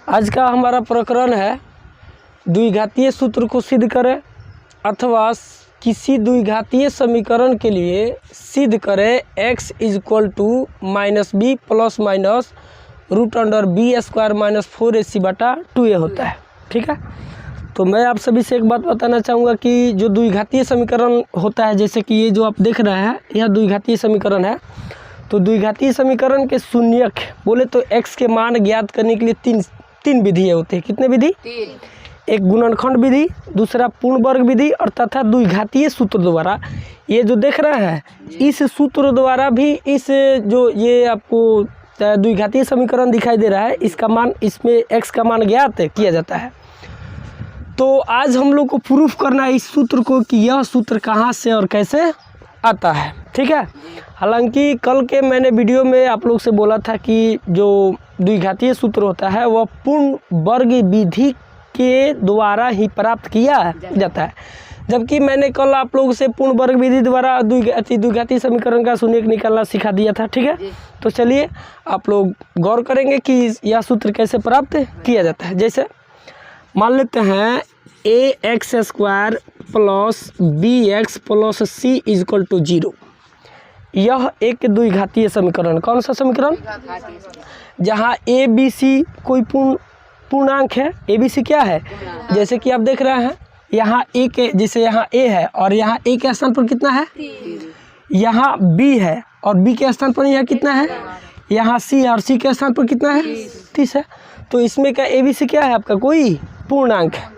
आज का हमारा प्रकरण है द्विघातीय सूत्र को सिद्ध करें अथवा किसी द्विघातीय समीकरण के लिए सिद्ध करें x equal to -b plus minus √b² - 4ac बटा 2a होता है। ठीक है, तो मैं आप सभी से एक बात बताना चाहूँगा कि जो द्विघातीय समीकरण होता है, जैसे कि ये जो आप देख रहे हैं यह द्विघातीय समीकरण है। तो द्विघातीय समीकरण के शून्यक बोले तो x के मान ज्ञात करने के लिए तीन विधि होते हैं। कितने विधि? एक गुणनखंड विधि, दूसरा पूर्ण वर्ग विधि और तथा द्विघातीय सूत्र द्वारा। ये जो देख रहे हैं इस सूत्र द्वारा भी इस जो ये आपको द्विघातीय समीकरण दिखाई दे रहा है इसका मान, इसमें x का मान ज्ञात किया जाता है। तो आज हम लोग को प्रूफ करना है इस सूत्र को कि यह सूत्र कहाँ से और कैसे आता है। ठीक है, हालांकि कल के मैंने वीडियो में आप लोग से बोला था कि जो द्विघातीय सूत्र होता है वह पूर्ण वर्ग विधि के द्वारा ही प्राप्त किया जाता है, जबकि मैंने कल आप लोगों से पूर्ण वर्ग विधि द्वारा द्विघातीय समीकरण का शून्यक निकालना सिखा दिया था। ठीक है, तो चलिए आप लोग गौर करेंगे कि यह सूत्र कैसे प्राप्त किया जाता है। जैसे मान लेते हैं ax² plus bx plus c equal to 0। यह एक द्विघातीय समीकरण, कौन सा समीकरण? जहाँ a b c कोई पूर्णांक है। a b c क्या है? जैसे कि आप देख रहे हैं यहाँ a के, जैसे यहाँ a है और यहाँ a के स्थान पर कितना है? यहाँ b है और b के स्थान पर यहाँ कितना है? यहाँ c है और c के स्थान पर कितना है? 30 है। तो इसमें क्या a b c क्या है आपका? कोई पूर्णांक है।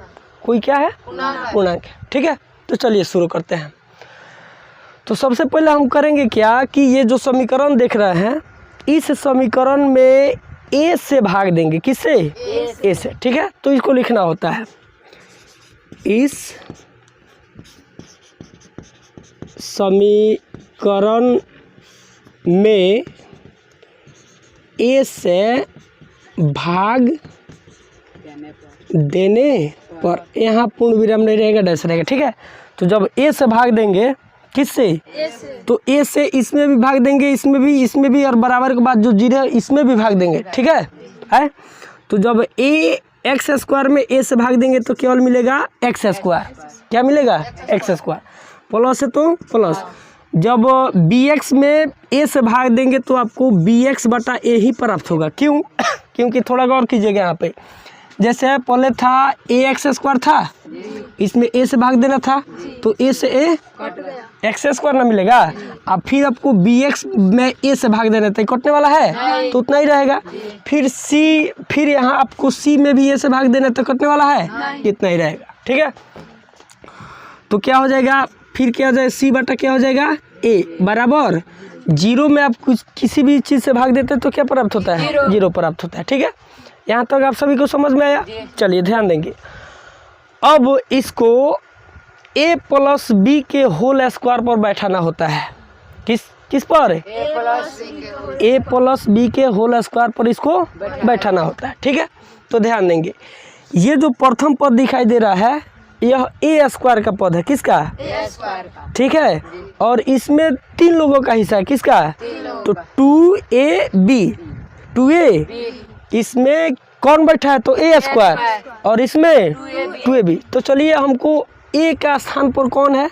कोई क्या है? पूर्णांक है। ठीक है, तो चलिए शुरू करते हैं। तो सबसे पहले हम करेंगे क्या कि ये जो समीकरण देख रहे हैं इस समीकरण में a से भाग देंगे। किससे? a से। ठीक है, तो इसको लिखना होता है इस समीकरण में a से भाग देने पर, यहाँ पूर्ण विराम नहीं रहेगा, डैश रहेगा। ठीक है, तो जब a से भाग देंगे किससे? तो a से इसमें भी भाग देंगे, इसमें भी और बराबर के बाद जो 0 है इसमें भी भाग देंगे। ठीक है, तो जब ax² में a से भाग देंगे तो केवल मिलेगा x²। क्या मिलेगा? x²। प्लस है तो प्लस। जब bx में a से भाग देंगे तो आपको bx बटा a ही प्राप्त होगा। क्यों? क्योंकि थोड़ा गौर कीजिएगा यहाँ पे, जैसे पहले था ax² था, इसमें a से भाग देना था तो a से a x² ना मिलेगा। अब फिर आपको bx में a से भाग देना था, कटने वाला है तो उतना ही रहेगा। फिर यहाँ आपको c में भी a से भाग देना तो कटने वाला है, इतना ही रहेगा। ठीक है, तो क्या हो जाएगा? फिर क्या हो जाएगा? c बटा क्या हो जाएगा? a बराबर 0 में आप कुछ किसी भी चीज़ से भाग देते हैं तो क्या प्राप्त होता है? 0 प्राप्त होता है। ठीक है, यहाँ तक आप सभी को समझ में आया? चलिए ध्यान देंगे। अब इसको a प्लस b के होल स्क्वायर पर बैठाना होता है। किस पर? a प्लस b के होल स्क्वायर पर इसको बैठाना होता है। ठीक है, तो ध्यान देंगे ये जो प्रथम पद दिखाई दे रहा है यह a² का पद है। किसका? ठीक है, और इसमें 3 लोगों का हिस्सा है। किसका? तो 2ab इसमें कौन बैठा है? तो a² और इसमें 2ab। तो चलिए हमको a का स्थान पर कौन है?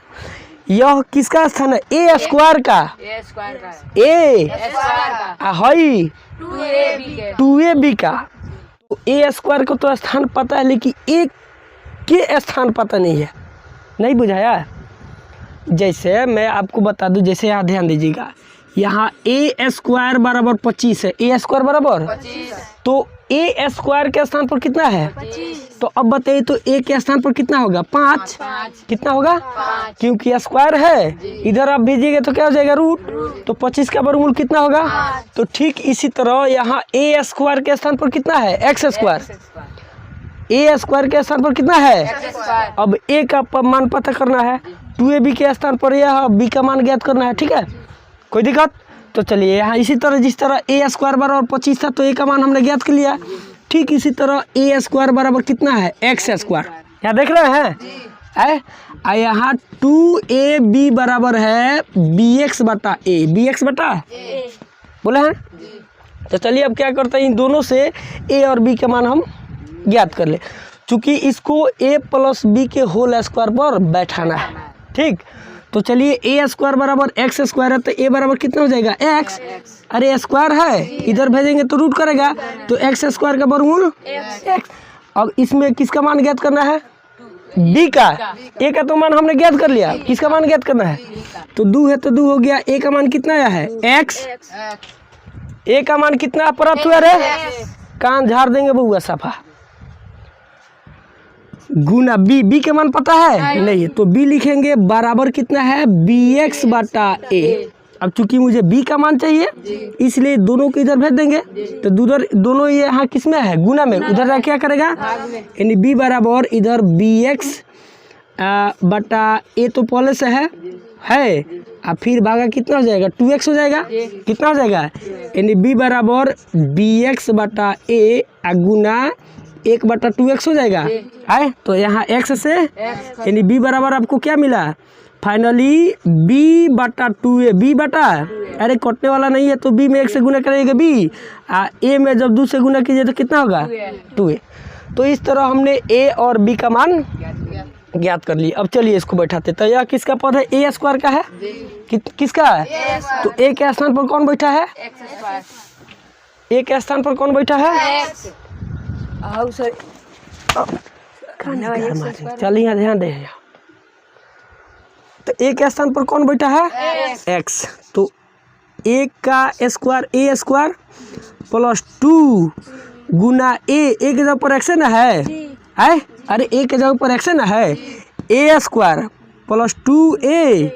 यह किसका स्थान है? a² का। हाई 2ab का। तो a² को तो स्थान पता है लेकिन a के स्थान पता नहीं है। नहीं बुझाया? जैसे मैं आपको बता दूं, जैसे यहाँ ध्यान दीजिएगा, यहाँ a² बराबर 25 है। a² बराबर 25, तो a² के स्थान पर कितना है? 25। तो अब बताइए तो a के स्थान पर कितना होगा? 5। कितना होगा? 5। क्योंकि स्क्वायर है, इधर आप भेजिएगा तो क्या हो जाएगा? रूट। तो 25 का वर्गमूल कितना होगा? 5। तो ठीक इसी तरह यहाँ a² के स्थान पर कितना है? x²। a² के स्थान पर कितना है? अब a का मान पता करना है, 2ab के स्थान पर यह b का मान ज्ञात करना है। ठीक है, कोई दिक्कत? तो चलिए यहाँ इसी तरह जिस तरह a² बराबर 25 था तो a का मान हमने ज्ञात कर लिया। ठीक इसी तरह a² बराबर कितना है? x²। यहाँ देख रहे हैं यहाँ 2ab बराबर है bx बटा a। bx बटा बोले हैं। तो चलिए अब क्या करते हैं, इन दोनों से a और b का मान हम ज्ञात कर ले। चूँकि इसको a प्लस बी के होल स्क्वायर पर बैठाना है, ठीक। तो चलिए ए स्क्वायर बराबर एक्स स्क्वायर है, तो ए बराबर कितना हो जाएगा एक्स। अरे स्क्वायर है, इधर भेजेंगे तो रूट करेगा, तो एक्स स्क्वायर का वर्गमूल एक्स। अब इसमें किसका मान ज्ञात करना है, बी का। ए का तो मान हमने ज्ञात कर लिया, किसका मान ज्ञात करना है, तो 2 है तो 2 हो गया। ए का मान कितना आया है एक्स, ए का मान कितना प्राप्त हुआ रे, कान झाड़ देंगे बउआ सफा। गुना बी, बी के मान पता है नहीं, तो बी लिखेंगे बराबर कितना है बी एक्स बटा ए। अब चूंकि मुझे बी का मान चाहिए इसलिए दोनों को इधर भेज देंगे, तो दोनों ये यहाँ किस में है, गुना में, उधर क्या करेगा, यानी बी बराबर इधर बी एक्स बटा ए तो पहले से है और फिर भागा कितना हो जाएगा 2x हो जाएगा, कितना हो जाएगा, यानी बी बराबर बी एक्स बटा ए गुना 1/2x हो जाएगा है। तो यहाँ x से यानी b बराबर आपको क्या मिला, फाइनली b/2a, b बटा, अरे कटने वाला नहीं है तो b में 1 से गुना करेगा b, a में जब 2 से गुना कीजिए तो कितना होगा 2a। तो इस तरह हमने a और b का मान ज्ञात कर लिया। अब चलिए इसको बैठाते। तो यह किसका पद है, a स्क्वायर का है, किसका है, तो a के स्थान पर कौन बैठा है, a के स्थान पर कौन बैठा है, चलिए ध्यान दे। तो ए के स्थान पर कौन बैठा है x, तो ए का स्क्वायर ए स्क्वायर प्लस 2 गुना ए के जगह पर x ना है, अरे ए के जगह पर x ना है, a square plus 2a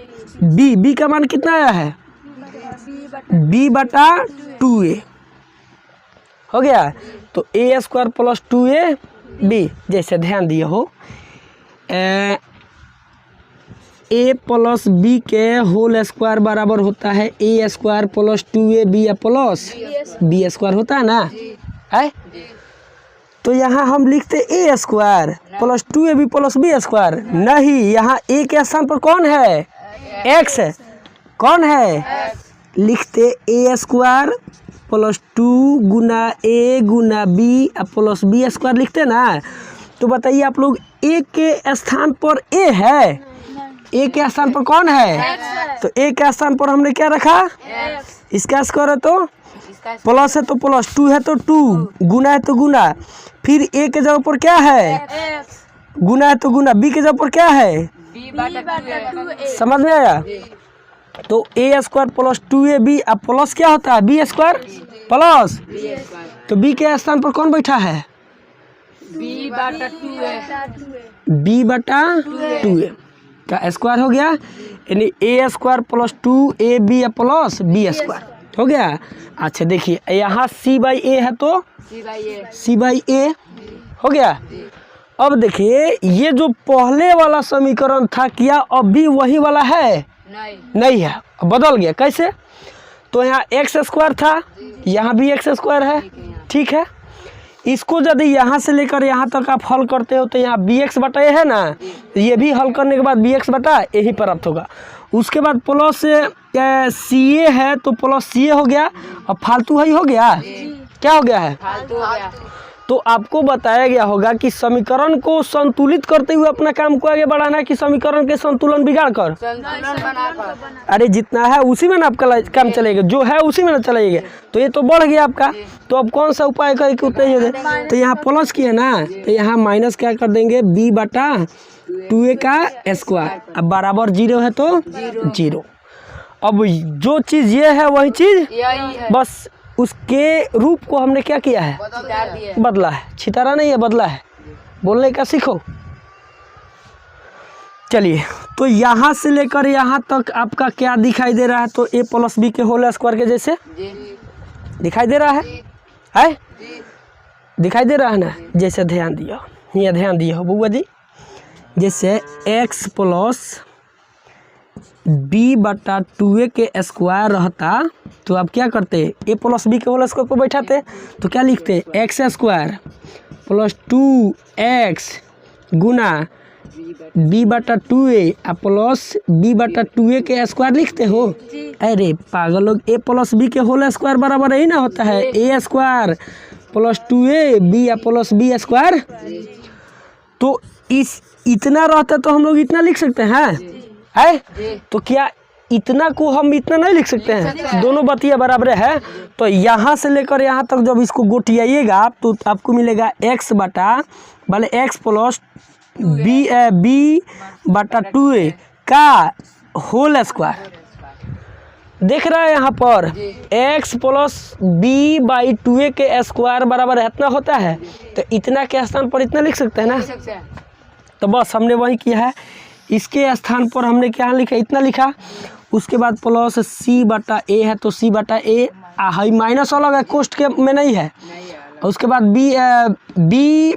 B का मान कितना आया है b/2a हो गया। तो ए स्क्वायर प्लस 2a बी, जैसे ध्यान दिए हो ए प्लस बी के होल स्क्वायर बराबर होता है a square plus 2a b plus b square होता है ना, है। तो यहाँ हम लिखते a square plus 2ab plus b square, नहीं, यहाँ ए के स्थान पर कौन है एक्स, कौन है, लिखते a square plus 2 Guna A Guna B plus b square लिखते ना। तो बताइए आप लोग ए के स्थान पर ए है, ए के स्थान पर कौन है, तो ए के स्थान पर हमने क्या रखा, इसका स्क्वायर है तो प्लस है तो प्लस, 2 है तो 2, गुना है तो गुना, फिर ए के जगह पर क्या है गुना है तो गुना, बी के जगह पर क्या है, समझ में आया। तो ए स्क्वायर प्लस 2ab प्लस क्या होता है बी स्क्वायर प्लस, तो बी के स्थान पर कौन बैठा है b/2a का स्क्वायर हो गया, यानी a square plus 2ab plus b square हो गया। अच्छा देखिए यहाँ c/a है तो c/a हो गया। अब देखिए ये जो पहले वाला समीकरण था क्या अब भी वही वाला है, नहीं है, बदल गया। कैसे, तो यहाँ एक्स स्क्वायर था, यहाँ भी एक्स स्क्वायर है, ठीक है। इसको यदि यहाँ से लेकर यहाँ तक आप हल करते हो तो यहाँ बी एक्स बटा ए है ना, ये भी हल करने के बाद बी एक्स बटा ए ही प्राप्त होगा। उसके बाद प्लस सी ए है तो प्लस सी ए हो गया, और फालतू ही हो गया, क्या हो गया है फालतू हो गया। तो आपको बताया गया होगा कि समीकरण को संतुलित करते हुए अपना काम को आगे बढ़ाना है कि समीकरण के संतुलन बिगाड़ कर, अरे जितना है उसी में ना आपका काम चलेगा, जो है उसी में ना चलेगा। तो ये तो बढ़ गया आपका, तो अब कौन सा उपाय करके उतना ही हो जाए, तो यहाँ प्लस किया ना, तो यहाँ माइनस क्या कर देंगे b/2a का स्क्वायर, अब बराबर 0 है तो 0। अब जो चीज़ ये है वही चीज़ बस उसके रूप को हमने क्या किया है, बदला है, छितारा नहीं है, बदला है। बोलने का सीखो। चलिए तो यहाँ से लेकर यहाँ तक आपका क्या दिखाई दे रहा है, तो a प्लस बी के होल स्क्वायर के जैसे दिखाई दे रहा है दिखाई दे रहा है ना। जैसे ध्यान दिया, ये ध्यान दिया हो बुआ जी, जैसे x प्लस b/2a के स्क्वायर रहता तो आप क्या करते, a प्लस बी के होल स्क्वायर को बैठाते, तो क्या लिखते एक्स स्क्वायर प्लस 2x गुना b/2a प्लस b/2a के स्क्वायर लिखते हो। अरे पागल लोग, a प्लस बी के होल स्क्वायर बराबर यही ना होता है a स्क्वायर प्लस 2ab या प्लस b स्क्वायर। तो इस इतना रहता तो हम लोग इतना लिख सकते हैं है। तो क्या इतना को हम इतना नहीं लिख सकते हैं? दोनों बतिया बराबर है। तो यहाँ से लेकर यहाँ तक जब इसको गोटियाइएगा आप तो आपको मिलेगा x बटा भले x प्लस b बटा 2a का होल स्क्वायर। देख रहा है यहाँ पर x plus b by 2a के स्क्वायर बराबर इतना होता है। तो इतना के स्थान पर इतना लिख सकते हैं ना। तो बस हमने वही किया है, इसके स्थान पर हमने क्या लिखा, इतना लिखा। उसके बाद प्लस c बटा a है तो c बटा a हाई माइनस अलग है, कोष्ट के में नहीं है। उसके बाद b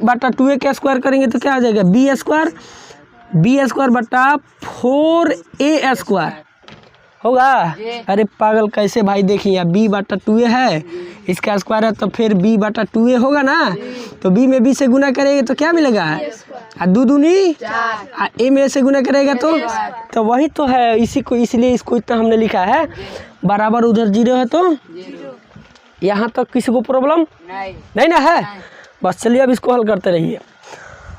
बटा 2a के स्क्वायर करेंगे तो क्या आ जाएगा b स्क्वायर बटा 4a स्क्वायर होगा। अरे पागल कैसे भाई, देखिए b बटा 2a है, इसका स्क्वायर है तो फिर b बटा 2a होगा ना। तो b में b से गुना करेंगे तो क्या मिलेगा, दो दूनी a में से गुना करेगा तो वही तो है। इसी को इसलिए इसको इतना हमने लिखा है बराबर। उधर 0 है तो यहाँ तक किसी को प्रॉब्लम नहीं ना है। बस चलिए अब इसको हल करते रहिए।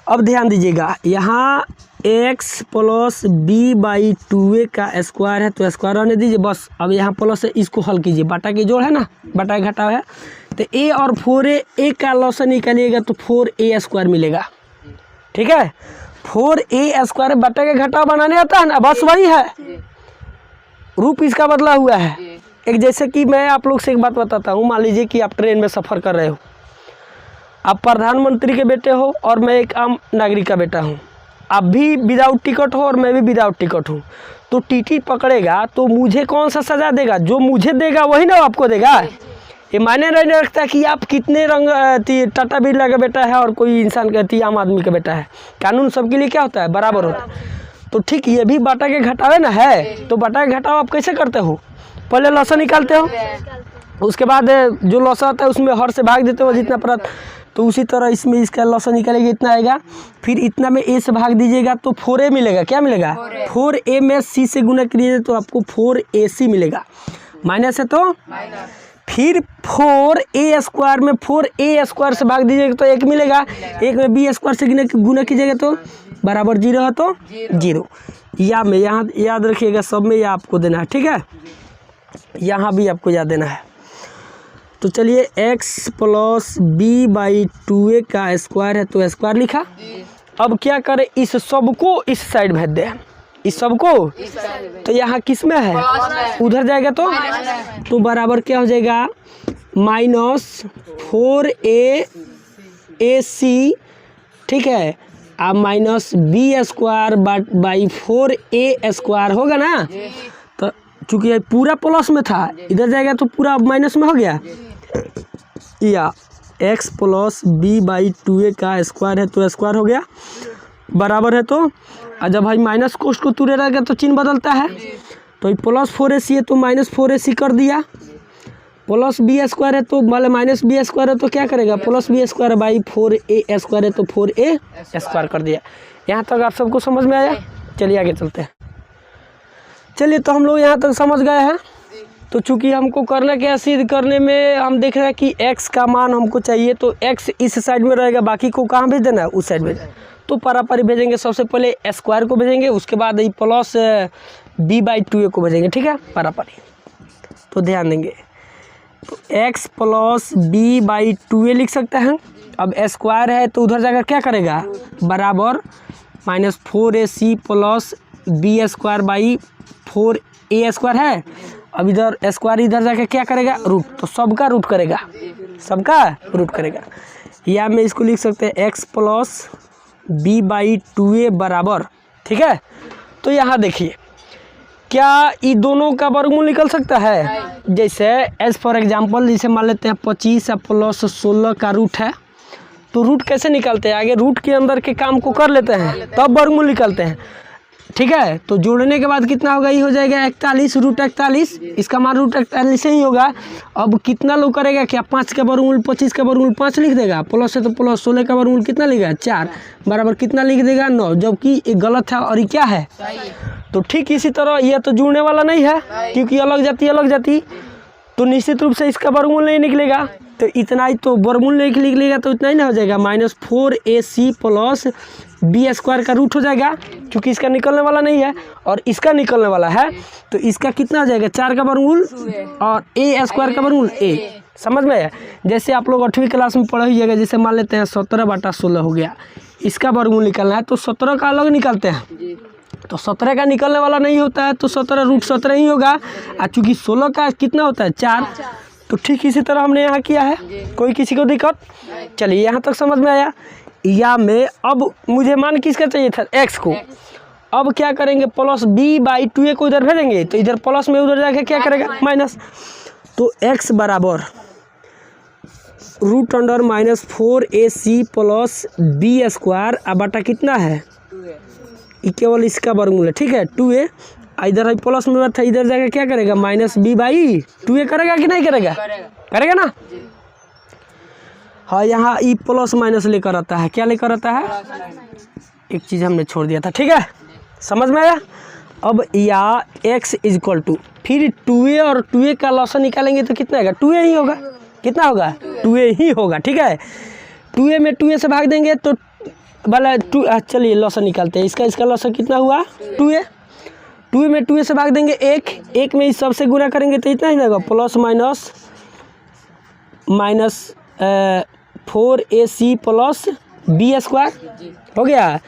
अब ध्यान दीजिएगा, यहाँ x plus b by 2a का स्क्वायर है तो स्क्वायर रहने दीजिए बस। अब यहाँ प्लस है, इसको हल कीजिए, बटा के जोड़ है ना, बटा के घटाव है। तो a और 4a का लॉस निकालिएगा तो 4a स्क्वायर मिलेगा। ठीक है, 4a स्क्वायर बटा के घटाव बनाने आता है ना, बस वही है, रूप इसका बदला हुआ है। एक जैसे कि मैं आप लोग से एक बात बताता हूँ, मान लीजिए कि आप ट्रेन में सफ़र कर रहे हो, आप प्रधानमंत्री के बेटे हो और मैं एक आम नागरिक का बेटा हूँ। आप भी विदाउट टिकट हो और मैं भी विदाउट टिकट हूँ। तो टीटी पकड़ेगा तो मुझे कौन सा सज़ा देगा, जो मुझे देगा वही ना आपको देगा। ये मायने नहीं रखता कि आप कितने रंग टाटा बिरला का बेटा है और कोई इंसान कहती आम आदमी का बेटा है। कानून सबके लिए क्या होता है, बराबर होता है। तो ठीक ये भी बटा के घटावे ना है। तो बटा के घटाव आप कैसे करते हो, पहले लॉसा निकालते हो, उसके बाद जो लॉसा होता है उसमें हर से भाग देते हो जितना परत। तो उसी तरह इसमें इसका लॉसा निकालेगा, इतना आएगा, फिर इतना में a से भाग दीजिएगा तो 4a मिलेगा। क्या मिलेगा, 4a में c से गुना करिए तो आपको 4ac मिलेगा। माइनस है तो फिर 4a स्क्वायर में 4a स्क्वायर से भाग दीजिएगा तो 1 मिलेगा। 1 में b स्क्वायर से गुना कीजिएगा तो बराबर 0 है तो 0। या में यहाँ याद रखिएगा, सब में यह आपको देना है। ठीक है, यहाँ भी आपको याद देना है। तो चलिए x plus b by 2a का स्क्वायर है तो स्क्वायर लिखा। अब क्या करें, इस सबको इस साइड भेज दें, इस सबको। तो यहाँ किस में है, उधर जाएगा तो बराबर क्या हो जाएगा, माइनस 4ac। ठीक है, अब minus b square by 4a square होगा ना। तो चूँकि पूरा प्लस में था, इधर जाएगा तो पूरा माइनस में हो गया। या x plus b by 2a का स्क्वायर है तो स्क्वायर हो गया, बराबर है। तो जब भाई माइनस कोष्ट को तुरे रहेगा तो चिन्ह बदलता है। तो ये प्लस 4ac है तो माइनस 4ac कर दिया। प्लस b स्क्वायर है तो मतलब माइनस b स्क्वायर है तो क्या करेगा, plus b square by 4a square है तो 4a स्क्वायर कर दिया। यहाँ तक आप सबको समझ में आया। चलिए आगे चलते हैं। चलिए तो हम लोग यहाँ तक समझ गए हैं। तो चूंकि हमको करना क्या, सिद्ध करने में हम देख रहे हैं कि x का मान हमको चाहिए, तो x इस साइड में रहेगा, बाकी को कहाँ भेज देना है, उस साइड भेज। तो पारापारी भेजेंगे, सबसे पहले स्क्वायर को भेजेंगे, उसके बाद ये प्लस b बाई 2a को भेजेंगे। ठीक है, पारापारी। तो ध्यान देंगे, तो x plus b by 2a लिख सकते हैं। अब स्क्वायर है तो उधर जाकर क्या करेगा, बराबर minus 4ac plus b square by 4a square है। अब इधर स्क्वायर इधर जाके क्या करेगा, रूट। तो सबका रूट करेगा, सबका रूट करेगा। या मैं इसको लिख सकते हैं x plus b by 2a बराबर। ठीक है, तो यहाँ देखिए क्या ये दोनों का वर्गमूल निकल सकता है। जैसे एज फॉर एग्जांपल, जैसे मान लेते हैं 25 प्लस 16 का रूट है, तो रूट कैसे निकालते हैं, आगे रूट के अंदर के काम को कर लेते हैं तब वर्गमूल निकालते हैं। ठीक है, तो जोड़ने के बाद कितना होगा, ये हो जाएगा 41 रूट 41, इसका मान रूट 41 ही होगा। अब कितना लोग करेगा, क्या 5 का वर्गमूल 25 का वर्गमूल 5 लिख देगा, प्लस है तो प्लस 16 का वर्गमूल कितना लिखेगा 4 बराबर कितना लिख देगा 9, जबकि ये गलत है और ये क्या है। तो ठीक इसी तरह यह तो जुड़ने वाला नहीं है, क्योंकि अलग जाति, तो निश्चित रूप से इसका वर्गमूल नहीं निकलेगा। तो इतना ही तो वर्गमूल लिख लेगा तो इतना ही ना हो जाएगा, -4ac प्लस बी स्क्वायर का रूट हो जाएगा, क्योंकि इसका निकलने वाला नहीं है और इसका निकलने वाला है, तो इसका कितना हो जाएगा 4 का वर्गमूल और a स्क्वायर का वर्गमूल a। समझ में? जैसे आप लोग 8वीं क्लास में पढ़ लीजिएगा, जैसे मान लेते हैं 17/16 हो गया, इसका वर्गमूल निकलना है तो 17 का अलग निकालते हैं, तो 17 का निकलने वाला नहीं होता है तो 17 √17 ही होगा, और चूँकि 16 का कितना होता है 4, तो ठीक इसी तरह हमने यहाँ किया है। कोई किसी को दिक्कत? चलिए यहाँ तक समझ में आया। या में अब मुझे मान किसका चाहिए था, x को। अब क्या करेंगे, +b/2a को इधर भेजेंगे, तो इधर प्लस में उधर जाके क्या करेगा माइनस, तो x बराबर √4ac प्लस बी स्क्वायर अब बटा कितना है, ये केवल इसका वर्गमूल है, ठीक है 2a, इधर प्लस में था, इधर जाकर क्या करेगा -b/2a करेगा कि नहीं करेगा? करेगा ना। हाँ, यहाँ ई प्लस माइनस लेकर आता है, क्या लेकर आता है, एक चीज़ हमने छोड़ दिया था, ठीक है समझ में आया। अब या x = फिर 2a और 2a का लॉसन निकालेंगे तो कितना आएगा, 2a ही होगा, कितना होगा 2a ही होगा, ठीक है। 2a में 2a से भाग देंगे तो वाला 2, चलिए लॉसन निकालते हैं, इसका लॉसन कितना हुआ 2a, 2a में 2a से भाग देंगे 1 में इस सबसे गुना करेंगे तो इतना ही होगा, plus minus 4ac plus b square हो गया,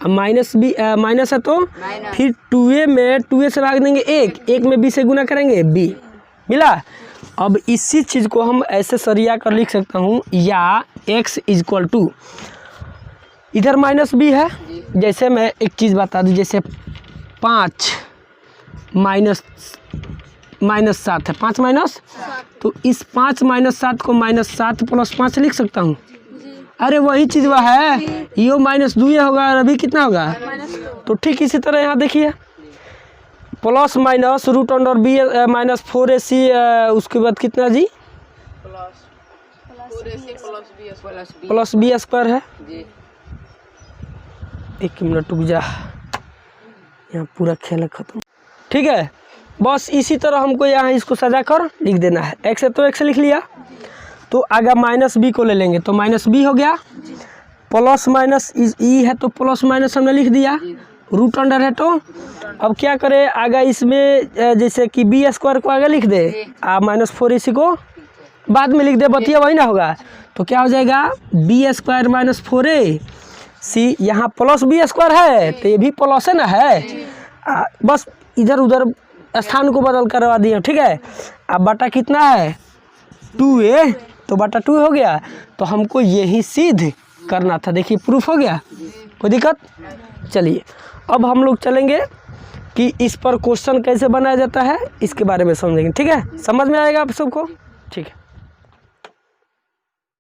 माइनस है तो फिर 2a में 2a से भाग देंगे 1 में b से गुना करेंगे b, मिला। अब इसी चीज़ को हम ऐसे सरिया कर लिख सकता हूँ, या x = इधर -b है, जैसे मैं एक चीज़ बता दूँ, जैसे 5 -7 है, 5 माइनस, तो इस 5 - 7 को -7 + 5 लिख सकता हूँ। अरे वही चीज़ वह है, ये -2 होगा और अभी कितना होगा, तो ठीक इसी तरह यहाँ देखिए प्लस माइनस √b -4ac, उसके बाद कितना जी प्लस बी स्क्वायर है। एक मिनट रुक जा, यहाँ पूरा खेल खत्म, ठीक है। बस इसी तरह हमको यहाँ इसको सजा कर लिख देना है, x है तो x लिख लिया, तो आगे -b को ले लेंगे तो -b हो गया, प्लस माइनस ई है तो प्लस माइनस हमने लिख दिया, रूट अंडर है तो अब क्या करें आगे इसमें, जैसे कि बी स्क्वायर को आगे लिख दे, -4ac को बाद में लिख दे, बतिया वही ना होगा, तो क्या हो जाएगा b² - 4ac, यहाँ प्लस बी स्क्वायर है तो ये भी प्लस है ना है, बस इधर उधर स्थान को बदल करवा दिए, ठीक है। अब बटा कितना है 2a, तो बटा 2 हो गया, तो हमको यही सिद्ध करना था, देखिए प्रूफ हो गया, कोई दिक्कत। चलिए अब हम लोग चलेंगे कि इस पर क्वेश्चन कैसे बनाया जाता है, इसके बारे में समझेंगे, ठीक है। समझ में आएगा आप सबको, ठीक है।